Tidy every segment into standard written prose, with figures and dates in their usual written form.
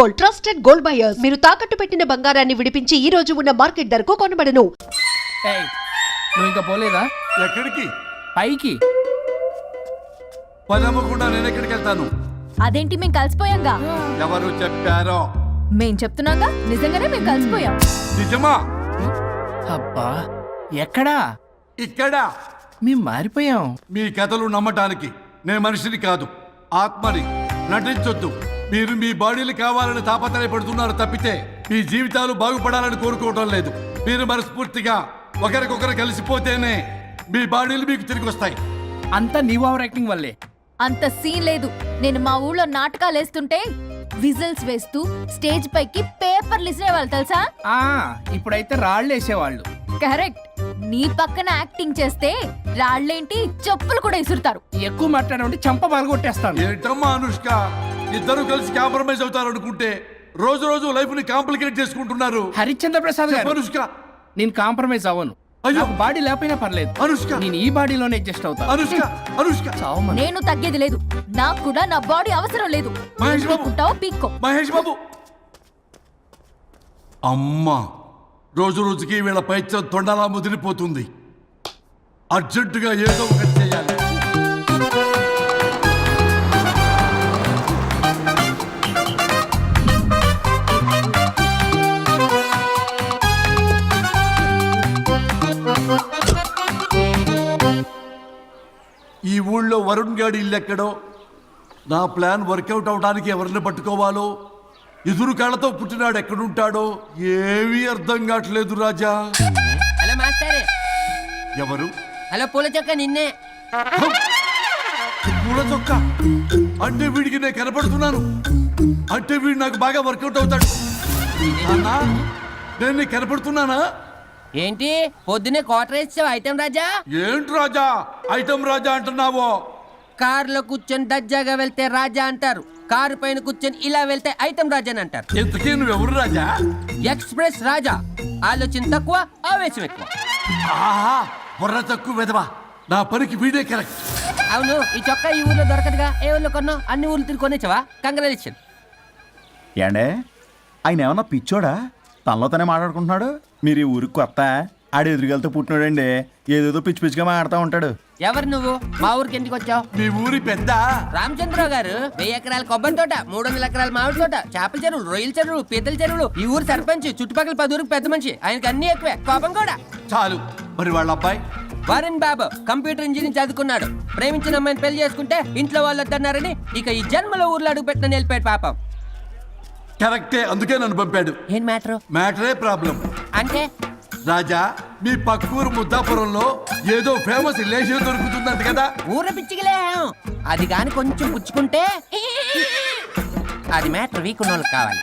Gold, trusted gold buyers. మీరు తాకట్టు పెట్టిన బంగారాన్ని విడిపించి ఈ రోజు ఉన్న మార్కెట్ ధరకు కొనబడను. ఏయ్, నువ్వు ఇంకా పోలేదా? ఎక్కడికి? పైకి. పదమ్మకుండా నేను ఎక్కడికి వెళ్తాను? అదేంటి మేము కలిసిపోయాంగా? ఎవరు చెప్పారో? మేం చెప్తున్నాగా, నిజంగానే మేము కలిసిపోయాం. నిజమా? అబ్బా, ఎక్కడా? ఇక్కడ. మేము మారిపోయాం. మీ కథలు నమ్మటానికి నేను మనిషిని కాదు, ఆత్మని. నటించొద్దు. మీరు మీ బాడీలు కావాలని తాపత్రయపడుతున్నారు తప్పితే మీ జీవితాలు బాగుపడాలని కోరుకోవడం లేదు. మీరు మనస్ఫూర్తిగా ఒకరికొకరు కలిసిపోతేనే మీ బాడీలు మీకు తిరిగి వస్తాయి. అంతా నీ ఓవర్ యాక్టింగ్ వల్లే. అంత సీన్ లేదు. నేను మా ఊళ్ళో నాటకాలు వేస్తుంటే విజిల్స్ వేస్తూ స్టేజ్ పైకి పేపర్లు ఇసిరేవాళ్ళు తెలుసా? ఇప్పుడైతే రాళ్ళు వేసేవాళ్ళు. కరెక్ట్. నీ పక్కన యాక్టింగ్ చేస్తే రాళ్ళేంటి, చెప్పులు కూడా ఇసురుతారు. ఎక్కువ మాట్లాడే చంప బాగొట్టేస్తాను. ఏంటమ్మా అనుష్క, ఇద్దరు కలిసి కాంప్రమైజ్ అవుతారు అనుకుంటే రోజు రోజు లైఫ్ ని కాంప్లికేట్ చేసుకుంటున్నారు. హరిశ్చంద్ర ప్రసాద్ గారు, అనుష్క, నేను కాంప్రమైజ్ అవ్వను. అయ్యో, బాడీ లేకపోయినా పర్లేదు. అనుష్క, నేను ఈ బాడీలోనే అడ్జస్ట్ అవుతాను. అనుష్క, అనుష్క, నేను తగ్గేది లేదు. నాకు కూడా నా బాడీ అవసరం లేదు. మహేష్ బాబు, పీక్కుంటావో పీక్కో. మహేష్ బాబు. అమ్మా, రోజు రోజుకి వీళ్ళ పైత్యం తొండలా ముదిరిపోతుంది. అర్జెంటుగా ఏదో ఒకటి చేయాలి. ఈ ఊళ్ళో వరుణ్ గాడి ఇల్లు ఎక్కడో, నా ప్లాన్ వర్కౌట్ అవడానికి ఎవరిని పట్టుకోవాలో, ఎదురు కాళ్ళతో పుట్టినాడు ఎక్కడుంటాడో ఏమీ అర్థం కావట్లేదు రాజా. Hello master. ఎవరు? హలో పూల చొక్క నిన్నే. పూల చొక్క అంటే వీడికి నేను కనపడుతున్నాను. అంటే వీడు నాకు బాగా వర్కౌట్ అవుతాడు. నాన్నా, నేను నీకు కనపడుతున్నానా? ఏంటి పొద్దునే క్వార్టర్ ఇచ్చావు ఐటమ్ రాజా? ఏంటి రాజా ఐటమ్ రాజా అంటున్నావో? కారులో కూర్చొని దజ్జాగా వెళ్తే రాజా అంటారు, కారు పైన కూర్చొని ఇలా వెళ్తే ఐటమ్ రాజా అని అంటారు. ఇంతకీ నువ్వెవరు రాజా? ఎక్స్ప్రెస్ రాజా. ఆలోచన తక్కువ, ఆవేశం ఎక్కువ. ఆహా, బుర్ర తక్కువ వెదవా. నా పనికి వీడే కరెక్ట్. అవును, ఈ చొక్కా ఈ ఊర్లో దొరకదుగా. ఏ ఊర్లో కొన్నావు? అన్ని ఊర్లు తిరిగి కొనేచ్చావా? కంగ్రాచులేషన్. ఏండే, ఆయన ఏమన్నా పిచ్చోడా? తనలో తనే మాట్లాడుకుంటున్నాడు. మీరు ఈ ఊరికి కొత్త, ఆడు ఎదురుగలతో పుట్టినాడండి. ఏదేదో పిచ్చి పిచ్చిగా మాట్లాడుతూ ఉంటాడు. ఎవరు నువ్వు? మా ఊరికి ఎందుకు వచ్చావు? మీ ఊరి పెద్ద రామచంద్రరావు గారు 1000 ఎకరాల కొబ్బరి తోట, 300 ఎకరాల మామిడి తోట, చేపల చెరువులు, రొయ్యల చెరువులు, పీతల చెరువులు. ఈ ఊరు సర్పంచ్, చుట్టుపక్కల 10 ఊరికి పెద్ద మనిషి. ఆయనకి అన్ని ఎక్కువే, కోపం కూడా. చాలు. మరి వాళ్ళ అబ్బాయి వరుణ్ బాబు కంప్యూటర్ ఇంజనీరింగ్ చదువుకున్నాడు. ప్రేమించిన అమ్మాయిని పెళ్లి చేసుకుంటే ఇంట్లో వాళ్ళు వద్దన్నారని ఇక ఈ జన్మలో ఊర్లో అడుగు పెట్టిన నిలిపాడు పాపం. కరెక్టే, అందుకే నన్ను పంపాడు. ఏం మ్యాటర్? మ్యాటరే ప్రాబ్లం. అంటే రాజా, మీ పక్కూరు ముద్దాపురంలో ఏదో ఫేమస్ రిలేషన్ దొరుకుతుందంట కదా? ఊర పిచ్చికిలే. అది కాని కొంచెం పుచ్చుకుంటే అది మ్యాటర్ వీక్ ఉన్న వాళ్ళకి కావాలి.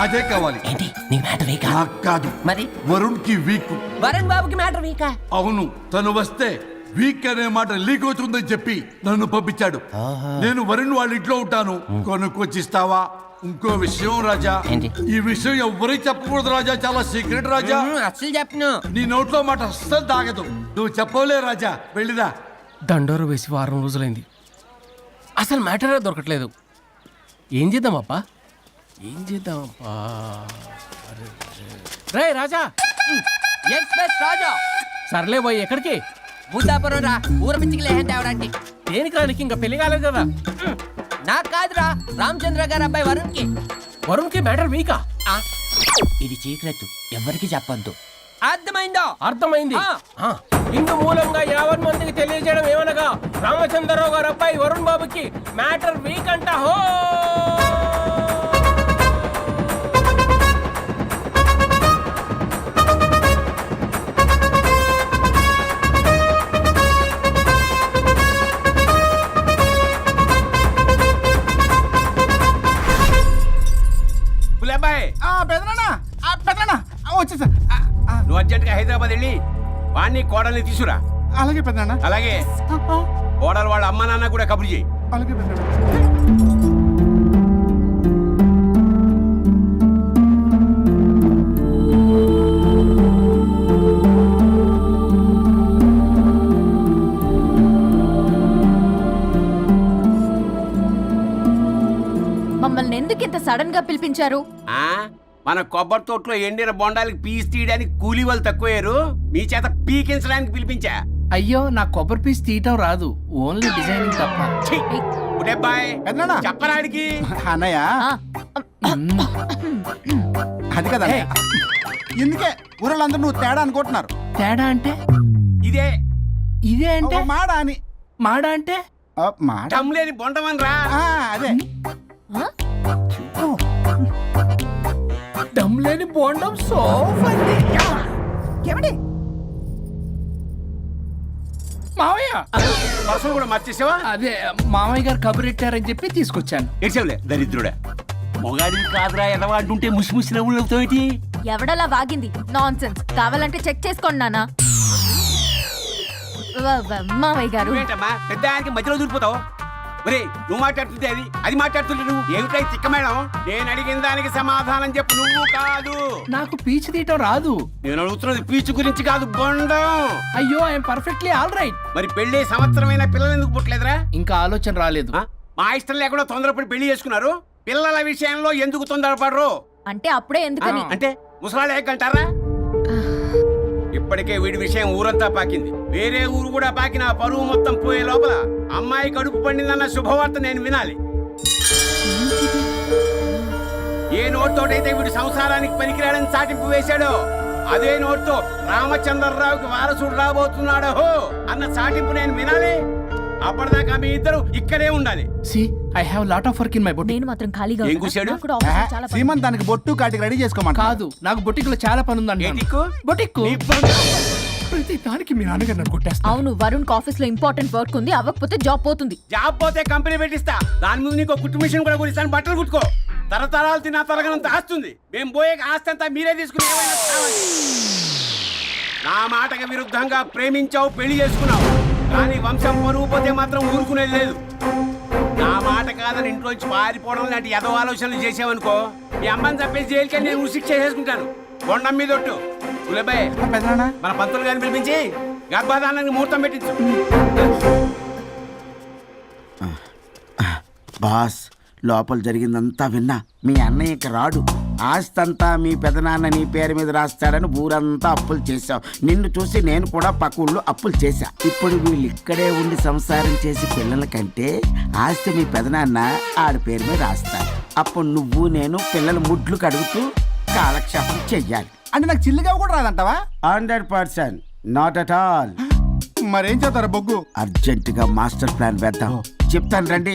అదే కావాలి. ఏంటి నీ మ్యాటర్ వీకా? నాకు కాదు, మరి వరుణ్ కి వీక్. వరుణ్ బాబుకి మ్యాటర్ వీకా? అవును, తను వస్తే వీక్ అనే మాట లీక్ అవుతుందని చెప్పి నన్ను పంపించాడు. నేను వరుణ్ వాళ్ళ ఇంట్లో ఉంటాను, కొనుక్కొచ్చిస్తావా? ఇంకో విషయం రాజా, ఏంటి? ఈ విషయం ఎవరికి చెప్పకూడదు రాజా, చాలా సీక్రెట్ రాజా. అస్సలు చెప్పను. నీ నోట్లో మాట అస్సలు తాగదు. నువ్వు చెప్పవలే రాజా, వెళ్ళిరా. దండోరు వేసి వారం రోజులైంది, అసలు మ్యాటరే దొరకట్లేదు. ఏం చేద్దామప్పా? రే రాజా. ఎక్స్ప్రెస్ రాజా. సర్లే పోయి ఎక్కడికి? బుద్ధాపురం రా, ఊర పిచ్చికిలే తేవడానికి. దేనికి రానికి? ఇంకా పెళ్లి కాలేదు కదా. నాకు కాదురా, రామచంద్ర గారు అబ్బాయి వరుణ్ కి. వరుణ్ కి మ్యాటర్ వీకా? ఇది సీక్రెట్, ఎవరికి చెప్పొద్దు. అర్థమైందో? అర్థమైంది. ఇందు మూలంగా 50 మందికి తెలియజేయడం ఏమనగా, రామచంద్రరావు గారు అబ్బాయి వరుణ్ బాబుకి మ్యాటర్ వీక్ అంట. హో వచ్చేసా. నువ్వు అర్జెంట్గా హైదరాబాద్ వెళ్ళి వాణ్ణి కోడల్ని తీసుకురా. అలాగే పెద్దనా. అలాగే కోడలు వాళ్ళ అమ్మ నాన్న కూడా కబురు చేయి. అలాగే పెద్దనా. మమ్మల్ని ఎందుకు ఇంత సడన్ గా పిలిపించారు? ఆ మన కొబ్బరి తోటలో ఎండిన బొండాలకి పీస్ తీయడానికి కూలీ వాళ్ళు తక్కువయ్యారు, మీ చేత పీకించడానికి పిలిపించా. అయ్యో నా కొబ్బరి పీస్ తీయటం రాదు, ఓన్లీ డిజైనింగ్ తప్ప. ఛీ! ఉడబ్బాయ్, పెద్దనాన్న. చెప్పరాడికి. అన్నయ్య ఆ, అది కదా ఎందుకే ఊరలందరూ నువ్వు తేడా అనుకుంటున్నారు. తేడా అంటే ఇదే ఇదే అంటే మాడ అని మాడ అంటే మాట టమ్లేని బొండమని రా. అదే ఆ? దమ్ లేని బోండం సోఫండి. మావయ్య, పర్సలు కూడా మర్చేసావా? అదే మామయ్య గారు కబురెట్టారని చెప్పి తీసుకొచ్చాను. ఏడ్చావులే దరిద్రుడా. మొగాడివి కాదురా ఎదవా అంటుంటే ముసి ముసి నవ్వులు అవుతావేంటి? ఎవడలా వాగింది? నాన్సెన్స్. కావాలంటే చెక్ చేసుకోండి నాన్న. మావయ్య గారు, నువ్వేంటమ్మా పెద్ద ఆయనకి మధ్యలో దూరిపోతావు? ఒరే నువ్వు మాట్లాడుతుంటే అది మాట్లాడుతుంటే నువ్వు ఏమిటై తిక్క మేడం? నేను అడిగిన దానికి సమాధానం చెప్పు, నువ్వు కాదు. నాకు పీచు తీయటం రాదు. నేను అడుగుతున్నది పీచు గురించి కాదు, బొండం. అయ్యో ఐఎమ్ పర్ఫెక్ట్లీ ఆల్ రైట్. మరి పెళ్లి సంవత్సరమైన పిల్లలు ఎందుకు పుట్టలేదురా? ఇంకా ఆలోచన రాలేదు. ఆ? మా ఇష్టం లేకుండా తొందరపడి పెళ్లి చేసుకున్నారు. పిల్లల విషయంలో ఎందుకు తొందరపడరు? అంటే అప్పుడే ఎందుకని? అంటే ముసలాళ్ళు ఏకంటారా? ఇప్పటికే వీడి విషయం ఊరంతా పాకింది, వేరే ఊరు కూడా పాకిన ఆ పరువు మొత్తం పోయే లోపల అమ్మాయి కడుపు పండిందన్న శుభవార్త నేను వినాలి. ఏ నోటితోటైతే వీడు సంసారానికి పనికిరాడని చాటింపు వేశాడో అదే నోటితో రామచంద్రరావుకి వారసుడు రాబోతున్నాడో అన్న చాటింపు నేను వినాలి. అప్పటిదాకా మీ ఇద్దరు ఇక్కడే ఉండాలి. See I have lot of work in my boutique. నేను మాత్రం ఖాళీగా ఏం ఉన్నా. కూశాడు? నాకు కూడా ఆఫీస్లో చాలా పని. శ్రీమంతానికి బొట్టు కాటికి రెడీ చేసుకోమంట. కాదు, నాకు బొటిక్ లో చాలా పని ఉందండి. ఏటిక్కు? బొటిక్ నీ బంధం. ప్రతి దానికి మీ నాన్నగారు నన్ను కొట్టేస్తా. అవును, వరుణ్ ఆఫీస్ లో ఇంపార్టెంట్ వర్క్ ఉంది, అవ్వకపోతే జాబ్ పోతుంది. జాబ్ పోతే కంపెనీ పెట్టిస్తా, దాని ముందు నీకు కుట్టు మిషన్ కూడా కురిస్తాను, బట్టలు కుట్టుకో. తరతరాలు తిన్నా తరగనంత ఆస్తుంది. మేము పోయే ఆస్తి అంతా మీరే తీసుకుని ఏమైనా కావాలి. నా మాటకి విరుద్ధంగా ప్రేమించావు, పెళ్లి చేసుకున్నావు, కానీ వంశం పరువు పోతే మాత్రం ఊరుకునేది లేదు. నా మాట కాదని ఇంట్లోంచి పారిపోవడం లాంటి ఎదో ఆలోచనలు చేసావనుకో, మీ అమ్మని చంపేసి జైలుకి నేను ఉసిక్ చేసేసుకుంటాను. కొండం మీద ఒట్టు. ఉలబాయ్, పెద్దనాన్న మన పంతులు గారిని పిలిపించి గర్భధానానికి ముహూర్తం పెట్టించు. బాస్, లోపల జరిగిందంతా విన్నా. మీ అన్నయ్యకి రాడు, ఆస్తంతా మీ పెదనాన్న నీ పేరు మీద రాస్తాడని ఊరంతా అప్పులు చేశావు. నిన్ను చూసి నేను కూడా పక్క ఊళ్ళో అప్పులు చేశా. ఇప్పుడు వీళ్ళు ఇక్కడే ఉండి సంసారం చేసి పిల్లల కంటే ఆస్తి మీ పెదనాన్న ఆడి పేరు మీద రాస్తాడు. అప్పుడు నువ్వు నేను పిల్లల ముడ్లు కడుగుతూ కాలక్షేపం చెయ్యాలి. అంటే నాకు చిల్లిగా కూడా రాదంటావా? 100% నాట్ అట్ ఆల్. మరేం చేస్తారా బొగ్గు? అర్జెంటుగా మాస్టర్ ప్లాన్ వేద్దాం. చెప్తాను రండి.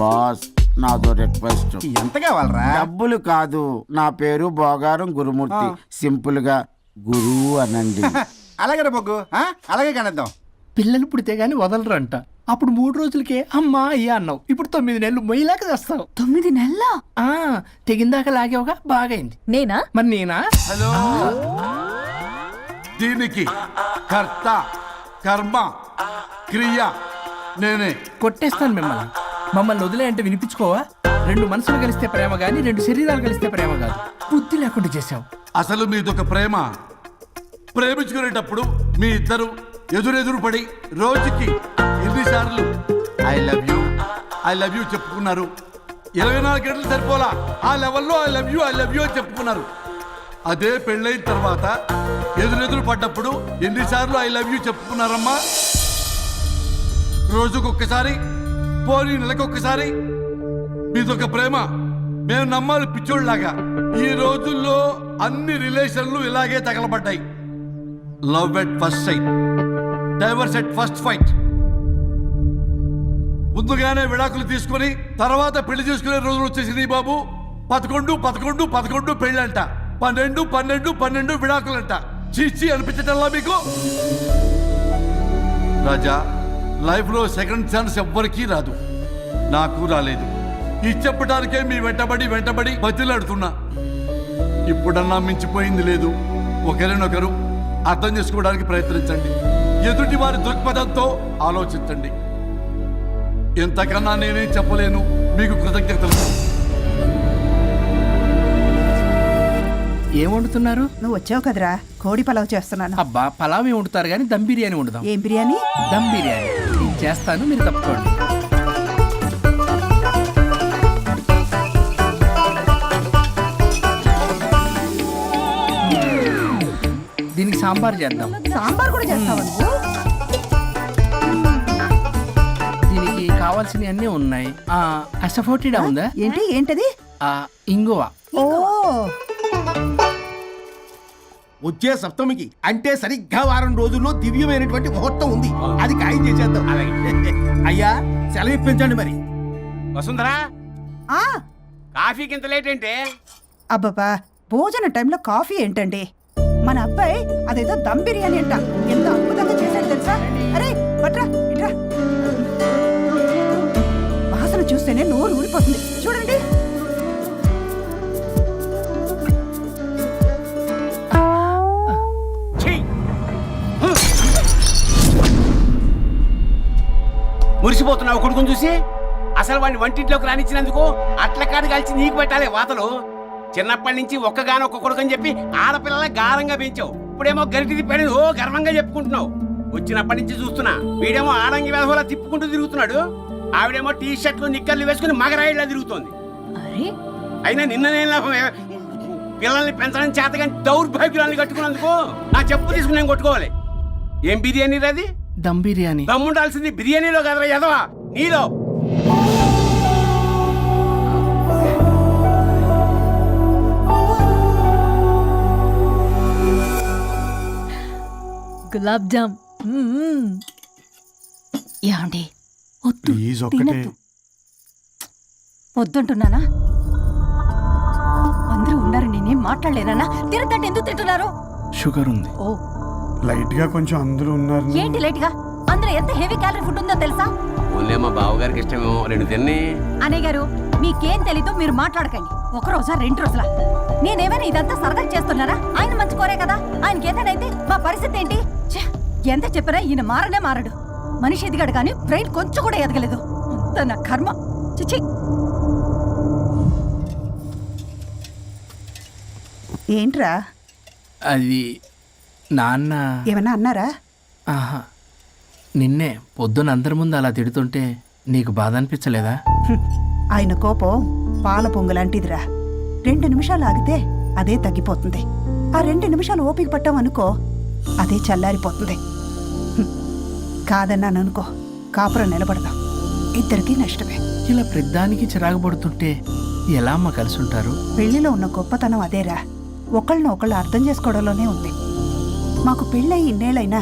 బాస్, నాదో రిక్వెస్ట్. ఎంత కావాలరా? డబ్బులు కాదు, నా పేరు బోగారం గురుమూర్తి. సింపుల్ గా గురు అనండి. అలాగే బొగ్గు, అలాగే కనేద్దాం. పిల్లలు పుడితే గానీ వదలరంట. అప్పుడు 3 రోజులకే అమ్మా అయ్యా అన్నావు, ఇప్పుడు 9 నెలలు మొయ్యలాగా చేస్తావు. 9 నెలల తెగిందాక లాగేవగా, బాగైంది. నేనా? మరి నేనా? హలో, దీనికి కర్త కర్మ క్రియ నేనే. కొట్టేస్తాను మిమ్మల్ని. మమ్మల్ని వదిలే అంటే వినిపించుకోవా? 2 మనసులు కలిస్తే ప్రేమ గాని 2 శరీరాలు కలిస్తే ప్రేమ కాదు. బుద్ధి లేకుండా చేసావు. అసలు మీదొక ప్రేమ. ప్రేమించుకునేటప్పుడు మీ ఇద్దరు ఎదురెదురు పడి రోజుకి ఎన్నిసార్లు ఐ లవ్ యూ చెప్పుకున్నారు? 24 గంటలు సరిపోలా, ఆ లెవెల్లో ఐ లవ్ యూ అని చెప్పుకున్నారు. అదే పెళ్ళైన తర్వాత ఎదురెదురు పడ్డప్పుడు ఎన్నిసార్లు ఐ లవ్ యూ చెప్పుకున్నారమ్మా? రోజుకొక్కసారి, పోనీ నెలకొక్కసారి. మీదొక ప్రేమ. మేము నమ్మాలి పిచ్చోళ్ళలాగా. ఈ రోజుల్లో అన్ని రిలేషన్లు ఇలాగే తగలబడ్డాయి. Love at first sight, divorce at first fight. ముందుగానే విడాకులు తీసుకొని తర్వాత పెళ్లి చేసుకునే రోజులు వచ్చేసింది బాబు. 11 పెళ్ళంట, 12 విడాకులంట. చీచి అనిపించటల్లా మీకు? రాజా, లైఫ్ లో సెకండ్ ఛాన్స్ ఎవ్వరికీ రాదు, నాకు రాలేదు. ఈ చెప్పడానికే మీ వెంటబడి బతిలాడుతున్నా. ఇప్పుడన్నా మించిపోయింది లేదు. ఒకరినొకరు అర్థం చేసుకోవడానికి ప్రయత్నించండి. ఎదుటి వారి దృక్పథంతో ఆలోచించండి. ఎంతకన్నా నేనేం చెప్పలేను. మీకు కృతజ్ఞతలు. ఏం వండుతున్నారు? నువ్వు వచ్చావు కదరా, కోడి పలావ్ చేస్తున్నాను. అబ్బా, పలావ్ ఏం వండుతారు కానీ దమ్ బిర్యానీ వండుదాం. ఏం బిర్యానీ? దమ్ బిర్యానీ నేను చేస్తాను, మీరు తప్పుకోండి. సాంబార్ చేద్దాం. సాంబార్ కూడా చేస్తావా నువ్వు? దీనికి కావాల్సినవి అన్నీ ఉన్నాయి. అసఫోటిడా ఉందా? ఏంటది? ఇంగువ. ఓ వచ్చే సప్తమికి అంటే సరిగ్గా వారం రోజుల్లో దివ్యమైనటువంటి ముహూర్తం ఉంది. అది ఖాయం చేసేద్దాం. అయ్యా సెలవు ఇప్పించండి మరి. వసుంధరా, ఆ కాఫీకి ఇంత లేట్ ఏంటే? అబ్బబ్బా, భోజన టైంలో కాఫీ ఏంటండి? మన అబ్బాయి అదేదో దమ్ బిర్యానీ అంట, ఎంత అద్భుతంగా చేశాడు తెలుసా? అరే పట్రా ఇట్రా. వాసన చూస్తేనే నోరు ఊరిపోతుంది. చూడండి. మురిసిపోతున్నావు కొడుకుని చూసి. అసలు వాడిని వంటింట్లోకి రానిచ్చినందుకు అట్ల కాడు కలిసి నీకు పెట్టాలి వాతలు. చిన్నప్పటి నుంచి ఒక్కగానొక్క కొడుకు అని చెప్పి ఆడపిల్లల గారంగా పెంచావు. ఇప్పుడేమో గరిటి తిప్పాడని ఓ గర్వంగా చెప్పుకుంటున్నావు. వచ్చినప్పటి నుంచి చూస్తున్నా, వీడేమో ఆడంగి వేధంలా తిప్పుకుంటూ తిరుగుతున్నాడు. ఆవిడేమో టీ షర్ట్లు నిక్కర్లు వేసుకుని మగరాయిలా తిరుగుతోంది. అయినా నిన్న నేను లాభమే, పిల్లల్ని పెంచడం చేతగా దౌర్భాగ్యాన్ని కట్టుకున్నందుకు నా చెప్పు తీసుకుని నేను కొట్టుకోవాలి. ఏం బిర్యానీ రాది? దమ్ బిర్యానీ. దమ్ముండాల్సింది బిర్యానీలో కదరా ఎదవా, నీలో. గులాబ్ జామ్. యాండి వద్దు, తినద్దు. వద్దుంటున్నానా? అందరూ ఉన్నారు, నేనేం మాట్లాడలేనా? తినద్దంటే ఎందుకు తింటున్నారు? షుగర్ ఉంది. ఓ లైట్ గా కొంచెం అందరూ ఉన్నారు. ఏంటి లైట్ గా? అందులో ఎంత హెవీ క్యాలరీ ఫుడ్ ఉందో తెలుసా? ఓన్లే మా బావగారికి ఇష్టమేమో రెండు తిన్ని. అనే గారు, మీకేం తెలీదు, మీరు మాట్లాడకండి. ఒక రోజా 2 రోజులా? నేనేమైనా ఇదంతా సరదా చేస్తున్నారా? ఆయన మంచి కోరే కదా. ఆయనకి ఏదైతే మా పరిస్థితి ఏంటి? ఛే, ఎంత చెప్పినా ఈయన మారనే మారడు. మనిషి ఎదిగాడు కానీ బ్రెయిన్ కొంచెం కూడా ఎదగలేదు. అంత నా కర్మ. చిచి. ఏంట్రా? అది నాన్న. ఏమన్నా అన్నారా? ఆహా, నిన్నే పొద్దున అందరి ముందు అలా తిడుతుంటే నీకు బాధ అనిపించలేదా? ఆయన కోపం పాల పొంగులాంటిదిరా. 2 నిమిషాలు ఆగితే అదే తగ్గిపోతుంది. ఆ 2 నిమిషాలు ఓపిక పట్టామనుకో, అదే చల్లారిపోతుంది. కాదన్నాననుకో, కాపురం నిలబడదాం. ఇద్దరికీ నష్టమే. ఇలా ప్రతిదానికి చిరాకు పడుతుంటే ఎలా అమ్మ కలిసి ఉంటారు? పెళ్లిలో ఉన్న గొప్పతనం అదేరా, ఒకళ్ళని ఒకళ్ళు అర్థం చేసుకోవడంలోనే ఉంది. మాకు పెళ్ళై ఇన్నేళ్ళైనా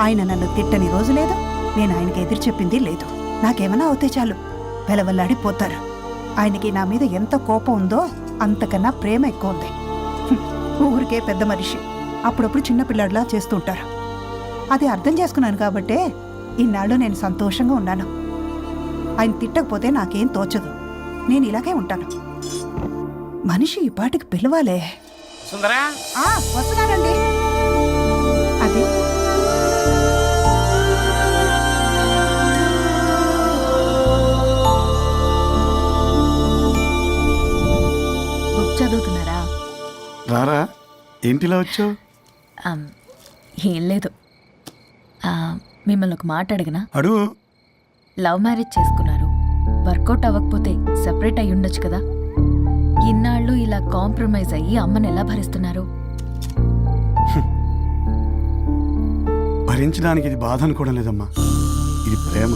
ఆయన నన్ను తిట్టని రోజు లేదు, నేను ఆయనకి ఎదురు చెప్పింది లేదు. నాకేమైనా అవుతే చాలు వెలవల్లాడిపోతారు. ఆయనకి నా మీద ఎంత కోపం ఉందో అంతకన్నా ప్రేమ ఎక్కువ ఉంది. ఊరికే పెద్ద మనిషి, అప్పుడప్పుడు చిన్నపిల్లాడిలా చేస్తుంటారు. అది అర్థం చేసుకున్నాను కాబట్టే ఇన్నాళ్ళు నేను సంతోషంగా ఉన్నాను. ఆయన తిట్టకపోతే నాకేం తోచదు. నేను ఇలాగే ఉంటాను. మనిషి ఈ పాటికి పిలవాలే. సుందరా, వస్తున్నానండి. అది బుక్ చదువుతున్నారా? రారా, ఏంటిలా వచ్చావు? ఏం లేదు. మిమ్మల్ని ఒక మాట అడిగినా? అడుగు. లవ్ మ్యారేజ్ చేసుకున్నారు, వర్కౌట్ అవ్వకపోతే సెపరేట్ అయ్యి ఉండొచ్చు కదా. ఇన్నాళ్ళు ఇలా కాంప్రమైజ్ అయ్యి అమ్మని ఎలా భరిస్తున్నారు? భరించడానికి ఇది బాధ అనుకోవడం లేదమ్మా, ఇది ప్రేమ.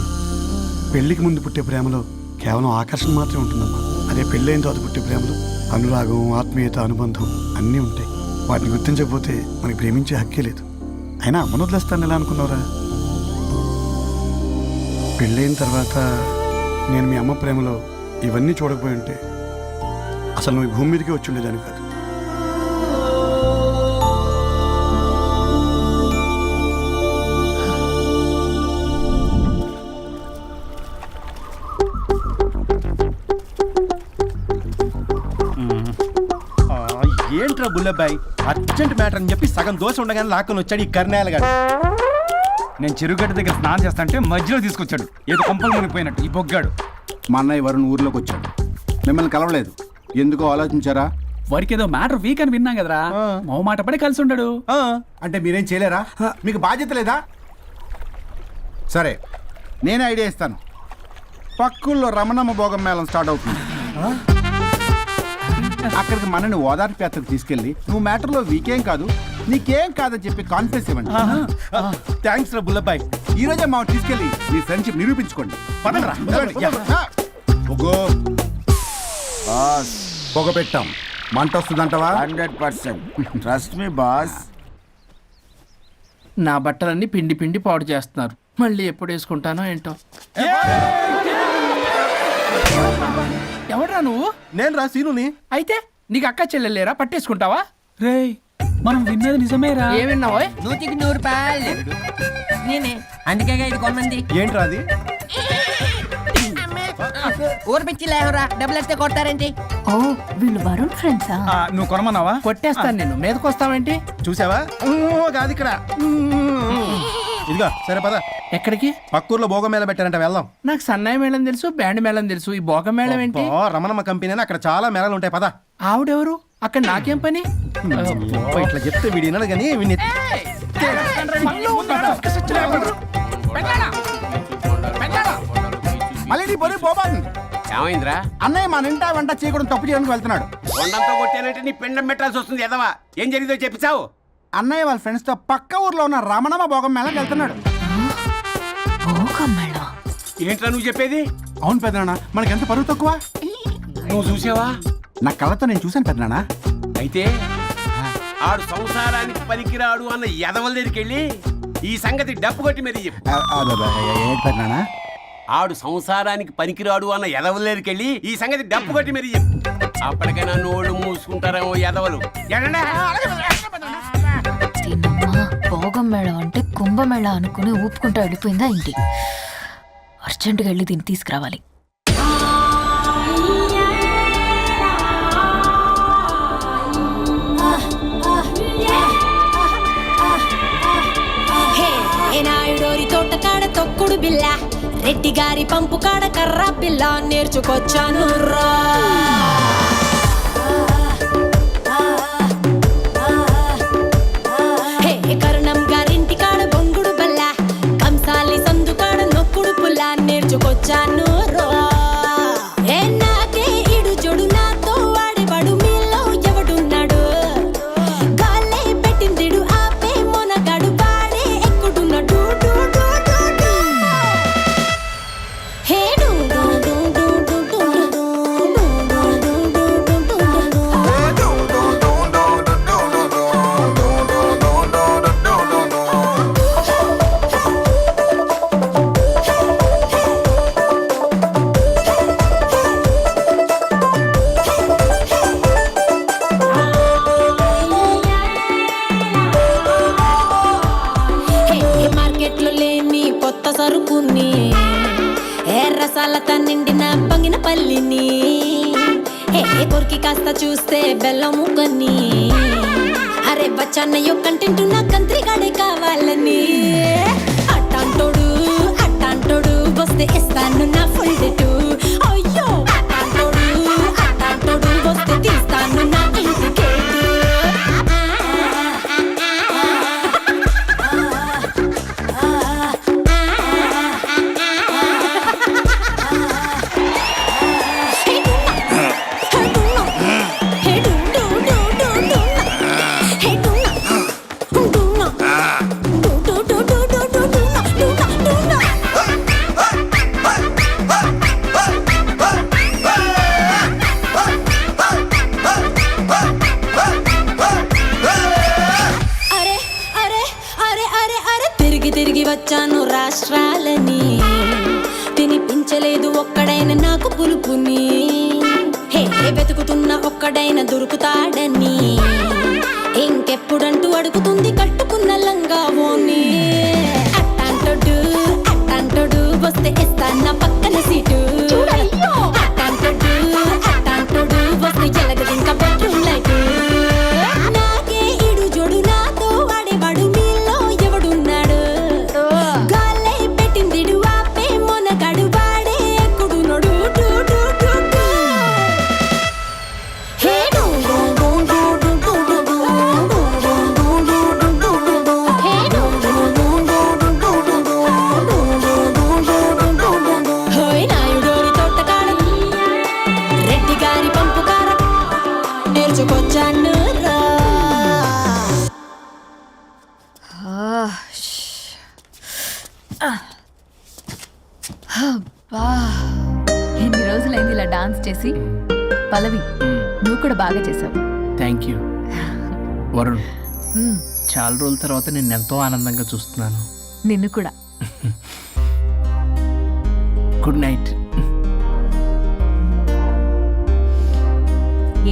పెళ్లికి ముందు పుట్టే ప్రేమలో కేవలం ఆకర్షణ మాత్రమే ఉంటుందమ్మా. అదే పెళ్ళైన తర్వాత పుట్టే ప్రేమలో అనురాగం, ఆత్మీయత, అనుబంధం అన్నీ ఉంటాయి. వాటిని గుర్తించకపోతే మనకి ప్రేమించే హక్కే లేదు. అయినా అమ్మను వదిలేస్తాను ఎలా అనుకున్నావురా? పెళ్ళైన తర్వాత నేను మీ అమ్మ ప్రేమలో ఇవన్నీ చూడకపోయి ఉంటే అసలు నువ్వు భూమి మీదకి వచ్చి ఉండేదాన్ని కాదు. ఏంట్రా బుల్లబ్బాయి, అర్జెంట్ మ్యాటర్ అని చెప్పి సగం దోశ ఉండగానే లాక్కొని వచ్చాడు ఈ కర్ణాయాల గారు. నేను చెరుగడ్డ దగ్గర స్నానం చేస్తాంటే మధ్యలో తీసుకొచ్చాడు, ఏదో కొంపలు మునిగిపోయినట్టు ఈ బొగ్గాడు. మా అన్నయ్య వరుణ్ ఊర్లోకి వచ్చాడు, మిమ్మల్ని కలవలేదు. ఎందుకో ఆలోచించారా? వాడికి ఏదో మ్యాటర్ వీక్ అని విన్నాం కదరా, మో మాట పడి కలిసి ఉండడు. అంటే మీరేం చేయలేరా? మీకు బాధ్యత లేదా? సరే, నేనే ఐడియా ఇస్తాను. పక్కుల్లో రమణమ్మ భోగం మేళం స్టార్ట్ అవుతుంది. అక్కడికి మనని ఓదార్పు యాత్రకు తీసుకెళ్ళి నువ్వు మ్యాటర్లో వీకేం కాదు, నీకేం కాదని చెప్పి కాన్ఫిడెన్స్ ఇవ్వండి. థ్యాంక్స్ రా బుల్లబాయ్. ఈ రోజే మా తీసుకెళ్ళి మీ ఫ్రెండ్షిప్ నిరూపించుకోండి. పదండ్రా. బాస్ పొగ పెట్టాం, మంట వస్తుందంటవా? 100% ట్రస్ట్ మీ బాస్. నా బట్టలన్నీ పిండి పిండి పాడు చేస్తున్నారు. మళ్ళీ ఎప్పుడు వేసుకుంటానో ఏంటో. ఎవడ్రా నువ్వు? నేను రా సీనుని. అయితే నీకు అక్క చెల్లెలేరా? పట్టేసుకుంటావా? రేయ్ మనం విన్నది నిజమేరా? ఏం విన్నావో? 100కి 100 రూపాయలు నేనే, అందుకే ఇది కొమ్మంది. ఏంట్రా అది? ఊరు పిచ్చి లేవరా, డబ్బులు వస్తే కొడతారేంటి? ఓ వీళ్ళు వరుణ్ ఫ్రెండ్సా? నువ్వు కొనమన్నావా? కొట్టేస్తాను నేను. మీదకొస్తావేంటి? చూసావా? కాదు ఇక్కడ. ఇదిగో సరే పద. ఎక్కడికి? పక్కూర్లో భోగం మేళ పెట్టారంట, వెళ్దాం. నాకు సన్నాయి మేళం తెలుసు, బ్యాండ్ మేళం తెలుసు. ఈ భోగం మేళం ఏంటి? రమణమ్మ కంపెనీ అక్కడ చాలా మేళాలు ఉంటాయి, పద. ఆవిడెవరు? అక్కడ నాకేం పని? ఇట్లా చెప్తే వీడి వినడు కానీ వీడిని మళ్ళీ నీ పొరి పోబాను. ఏమైందిరా? అన్నయ్య మా నింటా వెంట చేయకూడదు తప్పు చేయడానికి వెళ్తున్నాడు. వండంతో కొట్టానంటే నీ పిండం పెట్టాల్సి వస్తుంది. ఎదవా ఏం జరిగిందో చెప్పిచావు. అన్నయ్య వాళ్ళ ఫ్రెండ్స్ తో పక్క ఊర్లో ఉన్న రమణమ్మ భోగం మేళకి వెళ్తున్నాడు. ఏంట్రా నువ్వు చెప్పేది? అవును పెద్దనాన్న, మనకి ఎంత పరువు తక్కువ. నువ్వు చూసావా? నా కళ్ళతో నేను చూశాను పెద్దనాన్న. అయితే ఆడు సంసారానికి పనికిరాడు అన్న ఎదవల దగ్గరికి వెళ్ళి ఈ సంగతి డప్పు కొట్టి మీద చెప్పు. పెద్దనాన్న, ఆడు సంసారానికి పనికిరాడు అన్న ఎదవల దగ్గరికి వెళ్ళి ఈ సంగతి డప్పు కొట్టి మీద చెప్పు. అప్పటికైనా నోళ్ళు మూసుకుంటారేమో ఎదవలు. భోగం మేళం అంటే కుంభమేళ అనుకుని ఊపుకుంటూ వెళ్ళిపోయిందా ఇంటి. అర్జెంటుగా వెళ్ళి దీన్ని తీసుకురావాలి. నాయుడోరి తోట కాడ తొక్కుడు బిల్ల, రెడ్డి గారి పంపు కాడ కర్ర బిల్ల నేర్చుకొచ్చాను రా. కరుణం గారింటి కాడ బొంగుడు బల్ల, కంసాలి సందు కాడ నొక్కుడు పుల్ల నేర్చుకొచ్చాను రా. నాకే ఇడు జొడు నాతో వాడేవాడు మీలో ఎవడున్నాడు? గాలే పెట్టిందిడు ఆపే మొనగాడు వాడే ఎక్కుడున్నాడు. మార్కెట్లో లేని కొత్త సరుకుని, రసాలతో నిండిన పంగిన పల్లిని, కొరికి కాస్త చూస్తే బెల్లం ముక్కని, అరే బచ్చన్నయ్యో కంటెంట్ నా కంత్రిగాడే కావాలని. అట్టాంటోడు వస్తే ఇస్తాను నా ఫుల్ డేటు. అయ్యో అట్టాంటోడు వస్తే తీస్తాను నా ఇంటికి. తిరిగి వచ్చాను రాష్ట్రాలని, తినిపించలేదు ఒక్కడైనా నాకు పులుపుని. వెతుకుతున్న ఒక్కడైనా దొరుకుతాడని, ఇంకెప్పుడంటూ అడుగుతుంది కట్టుకున్న లంగావోని. అట్టాంటోడు వస్తే ఇస్తాను నా పక్కన సీటు. అట్టాంటోడు వస్తే ఎలగదు ఇంకా బెడ్రూమ్ లైట్. నాకే ఇడు జోడు నాతో వాడేవాడు మీలో ఎవడున్నాడు? గాలే పెట్టిందిడు ఆపే మొనగాడు వాడే ఎక్కుడు నోడు. నాయుడోరి తోట కాడ రెడ్డి గారి 'Cause ఎన్ని రోజులైంది ఇలా డాన్స్ చేసి. పల్లవి, నువ్వు కూడా బాగా చేసావు. Thank you Varun. చాలా రోజుల తర్వాత నేను ఎంతో ఆనందంగా చూస్తున్నాను. నిన్ను కూడా. Good night.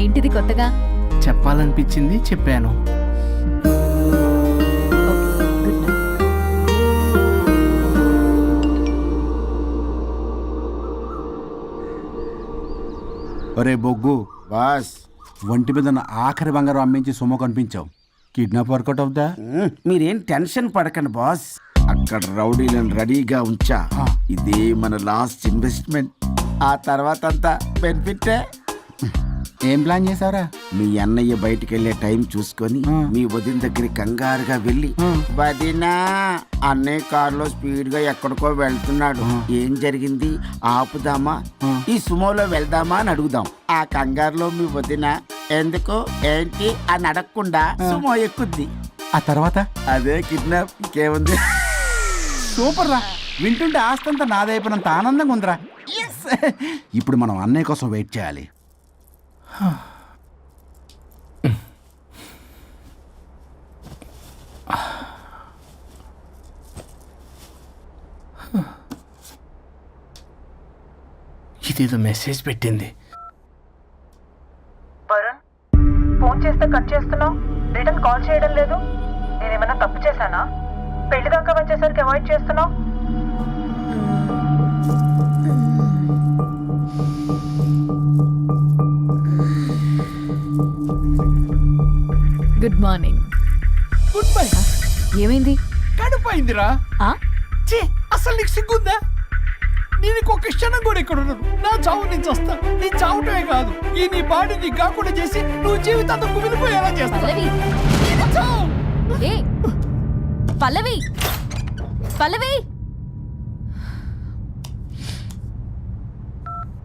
ఏంటిది కొత్తగా? చెప్పాలనిపించింది, చెప్పాను. Good night. ఒరే బొగ్గు, బాస్ ఒంటి మీద ఉన్న ఆఖరి బంగారం అమ్మించి సొమ్ము కనిపించావు. కిడ్నాప్ వర్కౌట్ అవుద్దా? మీరేం టెన్షన్ పడకండి బాస్. అక్కడ రౌడీలను రెడీగా ఉంచా. ఇదే మన లాస్ట్ ఇన్వెస్ట్మెంట్. ఆ తర్వాత అంతా బెనిఫిటే. ఏం ప్లాన్ చేసావురా? మీ అన్నయ్య బయటికి వెళ్ళే టైం చూసుకొని మీ వదిన దగ్గరికి కంగారుగా వెళ్ళి, వదినా అన్నయ్య కారులో స్పీడ్ గా ఎక్కడికో వెళ్తున్నాడు, ఏం జరిగింది, ఆపుదామా, ఈ సుమోలో వెళ్దామా అని అడుగుదాం. ఆ కంగారులో మీ వదిన ఎందుకు ఏంటి అని అడగకుండా సుమో ఎక్కుద్ది. ఆ తర్వాత అదే కిడ్నాప్. ఇంకేముంది? సూపర్ రా. వింటుంటే ఆస్తంతా నాదైపోయినంత ఆనందంగా ఉందిరా. ఇప్పుడు మనం అన్నయ్య కోసం వెయిట్ చేయాలి. ఇదేదో మెసేజ్ పెట్టింది. వరుణ్, ఫోన్ చేస్తే కట్ చేస్తున్నావు, రిటర్న్ కాల్ చేయడం లేదు. నేనేమన్నా తప్పు చేశానా? పెళ్లి దాకా వచ్చేసరికి అవాయిడ్ చేస్తున్నావు. Good morning. Good bye. ఏమైంది? కడుపైందిరా. అసలు నీకు సిగ్గుందా? నేను ఇంకొక క్షణం కూడా ఇక్కడ ఉన్నాను. నా చావు నుంచి వస్తా. నీ చావుటమే కాదు, ఈ నీ బాడీ నీకు కాకుండా చేసి నువ్వు జీవితాంతం కుమిలిపోయేలా చేస్తా. పల్లవి, ఏ పల్లవి, పల్లవి.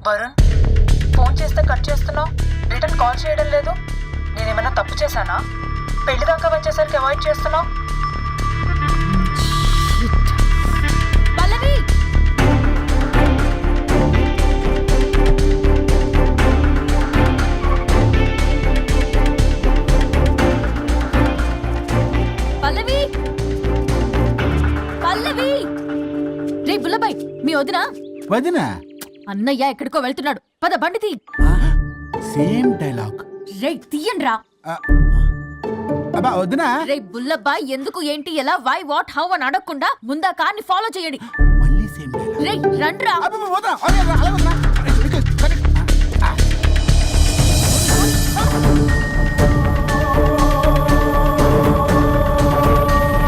వరుణ్, ఫోన్ చేస్తే కట్ చేస్తున్నావు, రిటర్న్ కాల్ చేయడం లేదు. నేనేమన్నా తప్పు చేశానా? పెళ్లి దాకా వచ్చేసరికి అవాయిడ్ చేస్తున్నావు. పల్లవి, పల్లవి, పల్లవి. రే బుల్లబాయ్, మీ వదినా? వదినా? అన్నయ్య ఎక్కడికో వెళ్తున్నాడు, పద బండి తీ. Same dialogue. రే తీయండి రా. అబ్బా వదినా. రే బుల్లబాయ్, ఎందుకు ఏంటి ఎలా వై వాట్ హౌ అని అడగకుండా ముందా కార్ని ఫాలో చేయండి. మళ్ళీ సేమ్ డైలాగ్. రే రండ్రా. అబ్బా వదినా, అలాగే రా.